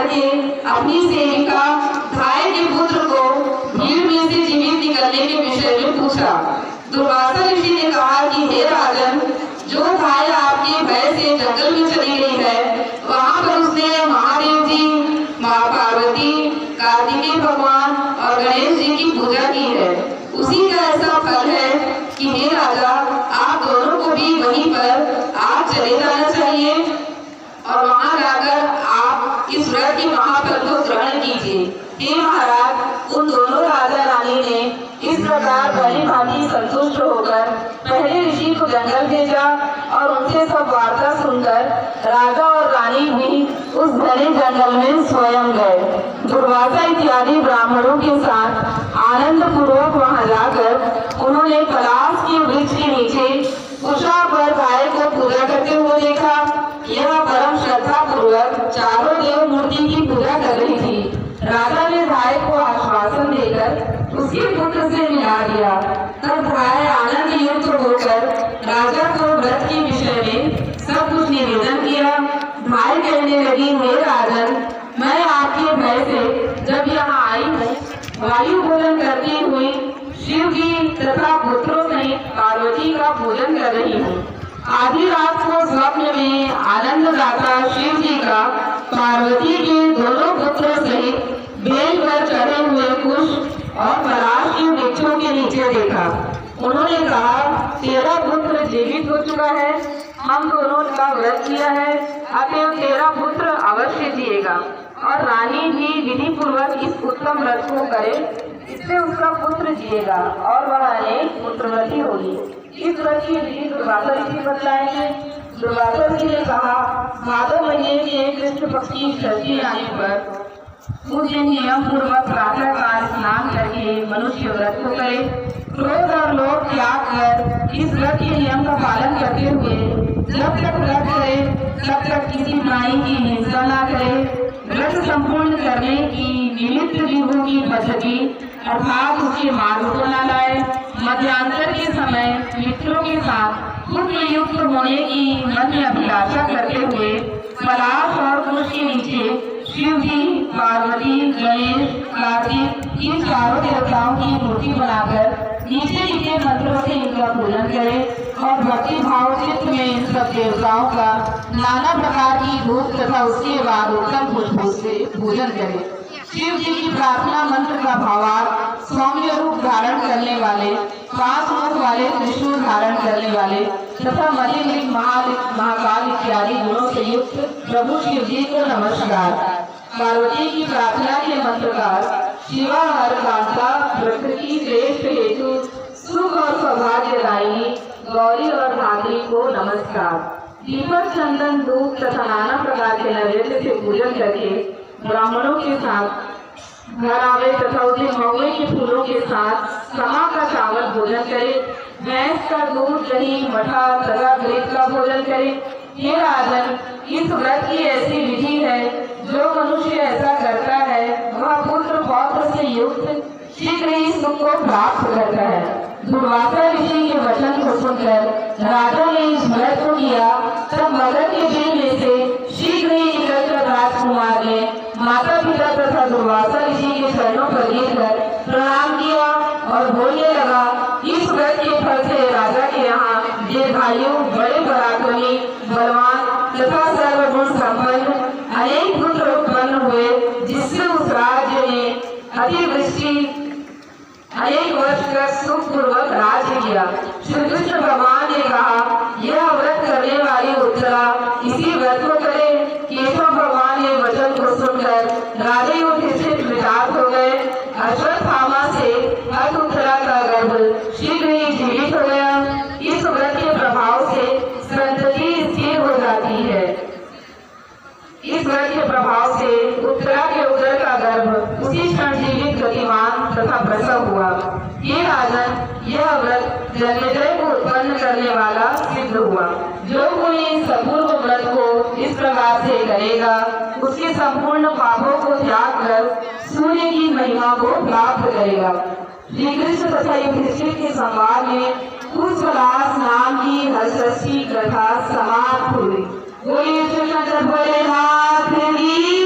करके अपनी सेविका धाय के पुत्र को भीड़ में से जीवित निकलने के विषय में पूछा। दुर्वासा ऋषि ने कहा कि हे राजन, जो धाय आपके भय से जंगल में चली गई है, वहां पर उसने महादेव जी, माँ पार्वती, कार्तिकेय भगवान और गणेश जी की पूजा की है। उसी का ऐसा फल है कि हे राजा, आप दोनों को भी वहीं पर आज चले जाना चाहिए और वहां जाकर आप इस व्रत के महाफल को ग्रहण कीजिए। हे महाराज, उन दोनों राजा रानी ने इस प्रकार भली भांति संतुष्ट होकर पहले ऋषि को जंगल भेजा और उनसे सब वार्ता सुनकर राजा और रानी भी उस घने जंगल में स्वयं गए। दुर्वासा इत्यादि ब्राह्मणों के साथ आनंद पूर्वक वहां जाकर उन्होंने पलाश के वृक्ष के नीचे उषा पर गाय को पूजा करते हुए देखा। यह परम श्रद्धा पूर्वक चारों देव मूर्ति की पूजा कर रही थी। राजा ने धाय को आश्वासन देकर उसके पुत्र से मिला दिया। तब धाय आनंद युक्त होकर राजा को व्रत के विषय में सब कुछ निवेदन किया। धाय कहने लगी, हे राजन, मैं आपके भय से जब यहाँ आई हूँ, वायु भोजन करती हुई शिव जी तथा पुत्रों सहित पार्वती का पूजन कर रही हूँ। आधी रात को स्वप्न में आनंद दाता शिव जी का पार्वती के दोनों पुत्रों सहित बेल पर चढ़े हुए कुश और पलाश के वृक्षों के नीचे देखा। उन्होंने कहा, तेरा पुत्र जीवित हो चुका है, हम दोनों का व्रत किया है, अतएव तेरा पुत्र अवश्य जिएगा और रानी भी विधि पूर्वक इस उत्तम व्रत को करे, इससे उसका पुत्र जिएगा और वह अनेक पुत्रवती होगी। इस व्रत की विधि दुर्वासा ऋषि बतलाएंगे। दुर्वासा ऋषि ने कहा, भादो महीने के कृष्ण पक्ष की षष्ठी आने पर उस दिन नियम पूर्वक प्रातः काल स्नान करके मनुष्य व्रत को करे। क्रोध और लोभ त्याग कर इस व्रत के नियम का पालन करते हुए जब तक व्रत करे तब तक किसी प्राणी की हिंसा न करे। व्रत संपूर्ण करने की निमित्त जीवों की पद्धति अर्थात उसके मार्ग को न लाए। मध्यांतर के समय मित्रों के साथ पुत्र युक्त होने की मन में अभिलाषा करते हुए पलाश और कुश के नीचे शिव जी, पार्वती, गणेश, कार्तिक इन चारों देवताओं की मूर्ति बनाकर नीचे लिखे मंत्रों से इनका पूजन करें और भक्ति भाव चित्त में इन सब देवताओं का नाना प्रकार की धूप तथा उसके बाद उत्तम पुष्पों से पूजन करें। शिव जी की प्रार्थना मंत्र का भावार्थ सौम्य रूप धारण करने वाले, 5 मुख वाले, त्रिशूल धारण करने वाले तथा मलिन महाकाल इत्यादि गुणों से युक्त प्रभु शिव जी को नमस्कार। पार्वती की प्रार्थना के मंत्रकार शिवा हर कांता प्रकृति श्रेष्ठ हेतु सुख और सौभाग्यदायिनी गौरी और धात्री को नमस्कार। दीपक, चंदन, धूप तथा नाना प्रकार के नैवेद्य से पूजन करके ब्राह्मणों के साथ घर आवे तथा उसे महुए के फूलों के साथ समा का चावल भोजन करे। भैंस का दूध, दही, मठा तथा घृत का भोजन करे। ये राजन, इस व्रत की ऐसी विधि है, जो मनुष्य ऐसा करता है वह पुत्र पौत्र से युक्त शीघ्र ही सुख को प्राप्त करता है। दुर्वासा ऋषि के वचन को सुनकर राजा ने इस व्रत को किया। तब मगध के दिल में से शीघ्र ही निकलकर राजकुमार ने माता पिता तथा दुर्वासा ऋषि के चरणों पर गिरकर प्रणाम किया और बोलने लगा, इस व्रत के फल से राजा के यहाँ दीर्घायु, बड़े पराक्रमी, बलवान तथा सर्वगुण संपन्न अनेक पुत्र उत्पन्न हुए, जिससे उस राज्य ने अतिवृष्टि अनेक वर्ष तक सुख पूर्वक राज्य किया। श्री कृष्ण भगवान ने कहा, यह व्रत करने वाली उत्तरा इसी व्रत को करे। केशव भगवान ने वचन को सुनकर राजे युधिष्ठिर विचार हो गए। अश्वत्थामा से हर उत्तरा का गर्भ शीघ्र ही जीवित हो गया। इस व्रत के प्रभाव से संतति स्थिर हो जाती है। इस व्रत के प्रभाव से उत्तरा के उदर का गर्भ उसी क्षण जीवित, गतिमान तथा प्रसव हुआ। ये राजन, यह व्रत जन्मेजय को उत्पन्न करने वाला सिद्ध हुआ। जो कोई इस अपूर्व व्रत को इस प्रकार से करेगा, उसके संपूर्ण पापों को त्याग कर सूर्य की महिमा को प्राप्त करेगा। श्री कृष्ण तथा युधिष्ठिर के संवाद में पुष्परास नाम की हर्षी कथा समाप्त हुई। बोलिए श्री कृष्ण भोलेनाथ की